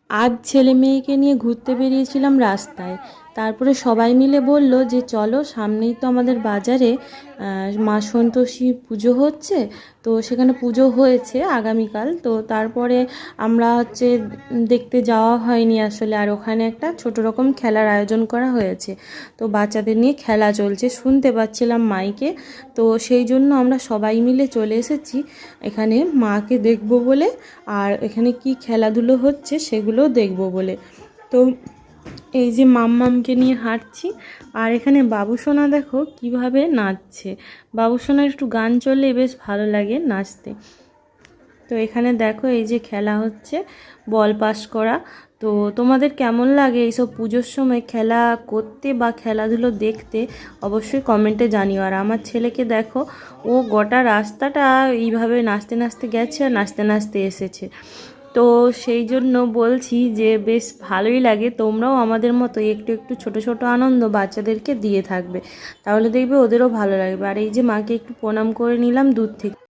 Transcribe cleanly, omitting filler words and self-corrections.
আজ ছেলে মেয়েকে নিয়ে ঘুরতে বেরিয়েছিলাম রাস্তায়। তারপরে সবাই মিলে বলল যে চলো, সামনেই তো আমাদের বাজারে মা সন্তোষী পুজো হচ্ছে। তো সেখানে পুজো হয়েছে আগামীকাল। তো তারপরে আমরা দেখতে যাওয়া হয়নি আসলে। আর ওখানে একটা ছোট রকম খেলার আয়োজন করা হয়েছে। তো বাচ্চাদের নিয়ে খেলা চলছে, শুনতে পাচ্ছিলাম মাইকে। তো সেই জন্য আমরা সবাই মিলে চলে এসেছি এখানে মাকে দেখব বলে, আর এখানে কি খেলাধুলো হচ্ছে সেগুলোও দেখব বলে। তো এই যে মাম্মামকে নিয়ে হাঁটছি, আর এখানে বাবুসোনা দেখো কিভাবে নাচছে। বাবুসোনার একটু গান চললে বেশ ভালো লাগে নাচতে। তো এখানে দেখো এই যে খেলা হচ্ছে বল পাস করা। তো তোমাদের কেমন লাগে এইসব পুজোর সময় খেলা করতে বা খেলাধুলো দেখতে, অবশ্যই কমেন্টে জানিও। আর আমার ছেলেকে দেখো, ও গোটা রাস্তাটা এইভাবে নাচতে নাচতে গেছে আর নাচতে নাচতে এসেছে। তো সেই জন্য বলছি যে বেশ ভালোই লাগে। তোমরাও আমাদের মতো একটু একটু ছোট ছোট আনন্দ বাচ্চাদেরকে দিয়ে থাকবে, তাহলে দেখবে ওদেরও ভালো লাগবে। আর এই যে মাকে একটু প্রণাম করে নিলাম দূর থেকে।